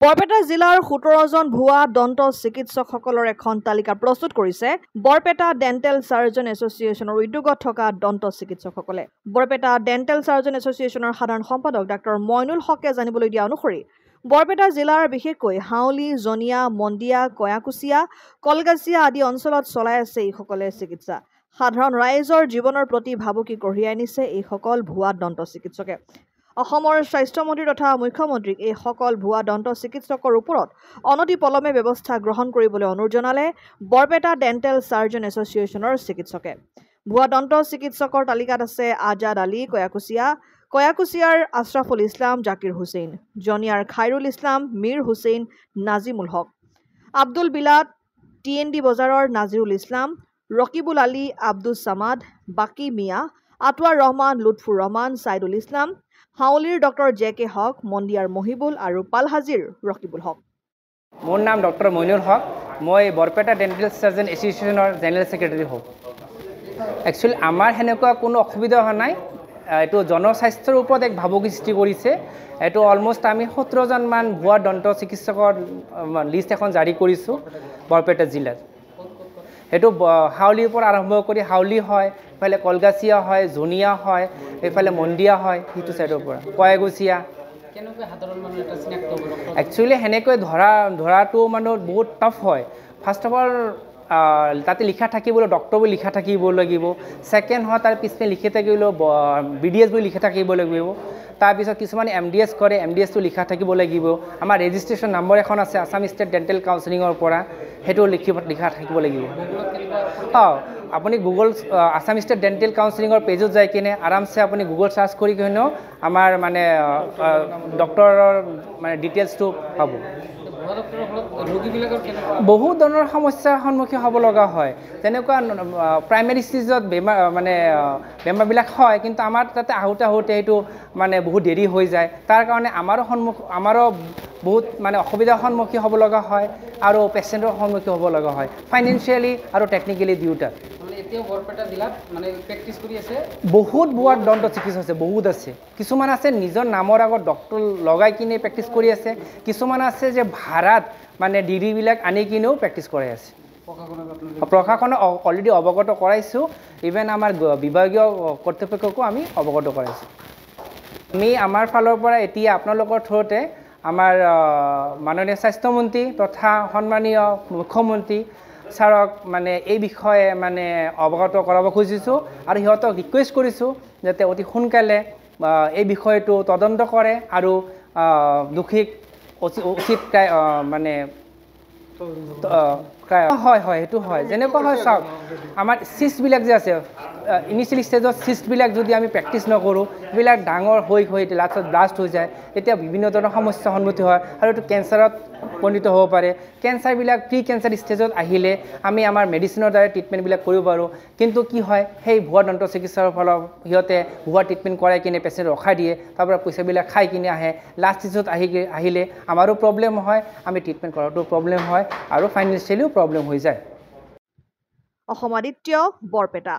বৰপেটা জিলাৰ 17 জন ভুৱা দন্ত চিকিৎসকসকলৰ এখন তালিকা প্ৰস্তুত কৰিছে বৰপেটা ডেণ্টেল সাৰ্জন এছ'চিয়েশ্যনৰ উদ্যোগত থকা দন্ত চিকিৎসকসকলে। বৰপেটা ডেণ্টেল সাৰ্জন এছ'চিয়েশ্যনৰ সাধাৰণ সম্পাদক ডাক্তৰ মইনুল হকে জানিবলৈ দিয়া অনুসৰি বৰপেটা জিলাৰ বিশেষকৈ হাউলি, জনিয়া, মন্দিয়া, কয়াকুচিয়া, কলগাছিয়া আদি অঞ্চলত চলাই আছে এইসকলে চিকিৎসা। সাধাৰণ ৰাইজৰ জীৱনৰ প্ৰতি ভাবুকি কঢ়িয়াই আনিছে এইসকল ভুৱা দন্ত চিকিৎসকে। অসমৰ স্বাস্থ্যমন্ত্ৰী তথা মুখ্যমন্ত্ৰীক এই সকল ভুৱা দন্ত চিকিৎসকৰ ওপৰত অনতিপলমে ব্যৱস্থা গ্ৰহণ কৰিবলৈ অনুৰোধ জনালে বৰপেটা ডেণ্টেল সাৰ্জন এছ'চিয়েশ্যনৰ চিকিৎসকে। ভুৱা দন্ত চিকিৎসকৰ তালিকাত আছে আজাদ আলী কয়াকুচিয়াৰ আশ্ৰাফুল ইছলাম, জাকিৰ হুছেইন, জনিয়াৰ খাইৰুল ইছলাম, মীৰ হুছেইন, নাজিমুল হক, আব্দুল বিলাত, TND বজাৰৰ নাজিৰুল ইছলাম, ৰকিবুল আলী, আব্দুছ ছামাদ, বাকী মিয়া, আটোৱাৰ ৰহমান, লুৎফুৰ ৰহমান, ছাইদুল ইছলাম, হাউলিৰ ডক্টৰ JK হক, মন্দিয়াৰ মহিবুল আৰু পালহাজিৰ ৰকিবুল হক। মোৰ নাম ডক্টৰ মইনুল হক। মই বৰপেটা ডেণ্টেল সাৰ্জন এছ'চিয়েশ্যনৰ জেনেৰেল ছেক্ৰেটাৰী হওক। একচুৱেলি আমাৰ সেনেকুৱা কোনো অসুবিধা হোৱা নাই। এইটো জনস্বাস্থ্যৰ ওপৰত এক ভাবুকি সৃষ্টি কৰিছে। এইটো অলমষ্ট আমি 17জনমান ভুৱা দন্ত চিকিৎসকৰ লিষ্ট এখন জাৰি কৰিছোঁ বৰপেটা জিলাত। সেইটো হাউলিৰ পৰা আৰম্ভ কৰি হাউলি হয়, এইফালে কলগাছিয়া হয়, জনিয়া হয়, এইফালে মন্দিয়া হয়, সেইটো ছাইডৰ পৰা কয়াকুচিয়া। একচুৱেলি সেনেকৈ ধৰাটো মানে বহুত টাফ হয়। ফাৰ্ষ্ট অফ অল তাতে লিখা থাকিবলৈ ডক্টৰ বুলি লিখা থাকিব লাগিব। ছেকেণ্ড হয় তাৰ পিছপিনে লিখি থাকিবলৈ BDS বুলি লিখা থাকিব লাগিব। তাৰপিছত কিছুমানে MDS কৰে, MDSটো লিখা থাকিব লাগিব। আমাৰ ৰেজিষ্ট্ৰেশ্যন নম্বৰ এখন আছে আছাম ষ্টেট ডেণ্টেল কাউন্সিলিঙৰ পৰা, সেইটো লিখা থাকিব লাগিব। আপুনি গুগল আছাম ষ্টেট ডেণ্টেল কাউন্সিলিঙৰ পেজত যাই কিনে আৰামছে আপুনি গুগল চাৰ্চ কৰি কিনেও আমাৰ মানে ডক্টৰৰ মানে ডিটেইলছটো পাব। বহুত ধৰণৰ সমস্যাৰ সন্মুখীন হ'ব লগা হয়। যেনেকুৱা প্ৰাইমেৰী ষ্টেজত বেমাৰবিলাক হয়, কিন্তু আমাৰ তাতে আহোঁতে সেইটো মানে বহুত দেৰি হৈ যায়। তাৰ কাৰণে আমাৰো বহুত মানে অসুবিধাৰ সন্মুখীন হ'ব লগা হয় আৰু পেচেণ্টৰ সন্মুখীন হ'ব লগা হয়, ফাইনেন্সিয়েলি আৰু টেকনিকেলি দুয়োটা। বহুত ভুৱা দন্ত চিকিৎসক আছে, বহুত আছে। কিছুমান আছে নিজৰ নামৰ আগত ডক্টৰ লগাই কিনে প্ৰেক্টিচ কৰি আছে, কিছুমান আছে যে ভাড়াত মানে ডিগ্ৰীবিলাক আনি কিনেও প্ৰেক্টিচ কৰি আছে। প্ৰশাসনক অলৰেডি অৱগত কৰাইছোঁ, ইভেন আমাৰ বিভাগীয় কৰ্তৃপক্ষকো আমি অৱগত কৰাইছোঁ। আমি আমাৰ ফালৰ পৰা এতিয়া আপোনালোকৰ থ্ৰুতে আমাৰ মাননীয় স্বাস্থ্যমন্ত্ৰী তথা সন্মানীয় মুখ্যমন্ত্ৰী ছাৰক মানে এই বিষয়ে মানে অৱগত কৰাব খুজিছোঁ আৰু সিহঁতক ৰিকুৱেষ্ট কৰিছোঁ যাতে অতি সোনকালে এই বিষয়টো তদন্ত কৰে আৰু দোষীক উচিত মানে হয় সেইটো হয়। যেনেকুৱা হয় চাওক, আমাৰ চিষ্টবিলাক যে আছে ইনিচিয়েল ষ্টেজত চিষ্টবিলাক যদি আমি প্ৰেক্টিচ নকৰোঁ, সেইবিলাক ডাঙৰ হৈ লাষ্টত ব্লাষ্ট হৈ যায়, তেতিয়া বিভিন্ন ধৰণৰ সমস্যাৰ সন্মুখীন হয় আৰু এইটো কেঞ্চাৰত পৰিণত হ'ব পাৰে। কেঞ্চাৰবিলাক প্ৰি কেঞ্চাৰ ষ্টেজত আহিলে আমি আমাৰ মেডিচিনৰ দ্বাৰা ট্ৰিটমেণ্টবিলাক কৰিব পাৰোঁ। কিন্তু কি হয়, সেই ভুৱা দন্ত চিকিৎসাৰ ফলত সিহঁতে ভুৱা ট্ৰিটমেণ্ট কৰাই কিনে পেচেণ্ট ৰখাই দিয়ে, তাৰপৰা পইচাবিলাক খাই কিনে আহে। লাষ্ট ষ্টেজত আহিলে আমাৰো প্ৰব্লেম হয়, আমি ট্ৰিটমেণ্ট কৰাটো প্ৰব্লেম হয় আৰু ফাইনেন্সিয়েলিও প্ৰব্লেম হৈ যায়। অসম আদিত্য, বৰপেটা।